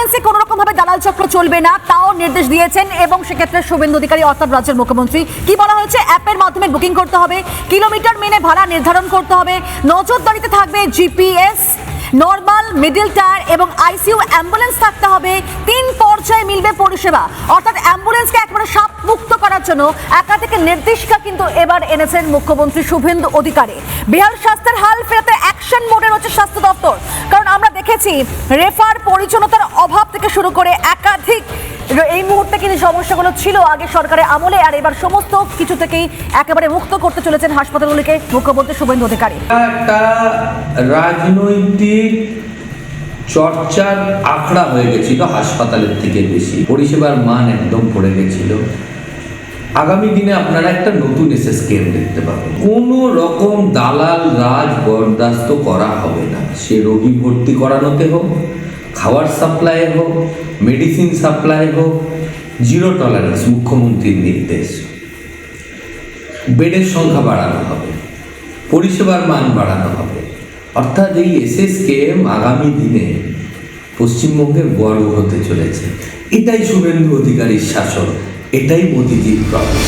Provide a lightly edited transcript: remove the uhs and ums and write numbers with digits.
অ্যাম্বুলেন্সে কোনো রকম ভাবে দালাল চক্র চলবে না, তাও নির্দেশ দিয়েছেন। এবং সেক্ষেত্রে শুভেন্দু অধিকারী অর্থাৎ রাজ্যের মুখ্যমন্ত্রী কি বলা হয়েছে, অ্যাপের মাধ্যমে বুকিং করতে হবে, কিলোমিটার মেনে ভাড়া নির্ধারণ করতে হবে, নজরদারিতে থাকবে জিপিএস, নর্মাল, মিডল টায়ার এবং আইসিইউ অ্যাম্বুলেন্স থাকতে হবে, 3 পর্যায়ে মিলবে পরিষেবা। অর্থাৎ অ্যাম্বুলেন্সকে একেবারে সাপ মুক্ত করার জন্য একাধিক নির্দেশিকা কিন্তু এবার এনেছেন মুখ্যমন্ত্রী শুভেন্দু অধিকারী। বেহাল স্বাস্থ্যের হাল ফেরাতে অ্যাকশন মোডে রয়েছে স্বাস্থ্য দপ্তর। কারণ আমরা দেখেছি রেফার পরিচ্ছন্নতার অভাব থেকে শুরু করে একাধিক এই মুহূর্তে কিন্তু সমস্যাগুলো ছিল আগে সরকারের আমলে, আর এবার সমস্ত কিছু থেকেই একেবারে মুক্ত করতে চলেছেন হাসপাতালগুলিকে মুখ্যমন্ত্রী শুভেন্দু অধিকারী। একটা রাজনৈতিক চর্চার আখড়া হয়ে গেছিল হাসপাতালের থেকে বেশি, পরিষেবার মান একদম পড়ে গেছিল। আগামী দিনে আপনারা একটা নতুন স্কেম দেখতে পাবেন। কোনো রকম দালাল রাজ বরদাস্ত করা হবে না, সে রোগী ভর্তি করানোতে হোক, খাওয়ার সাপ্লাই হোক, মেডিসিন সাপ্লাই হোক, জিরো টলারেন্স মুখ্যমন্ত্রীর নির্দেশ। বেডের সংখ্যা বাড়ানো হবে, পরিষেবার মান বাড়ানো হবে। অর্থাৎ এই স্কেম আগামী দিনে পশ্চিমবঙ্গের বড় হতে চলেছে। এটাই শুভেন্দু অধিকারীর শাসন, এটাই মোদিজির প্রবলেম।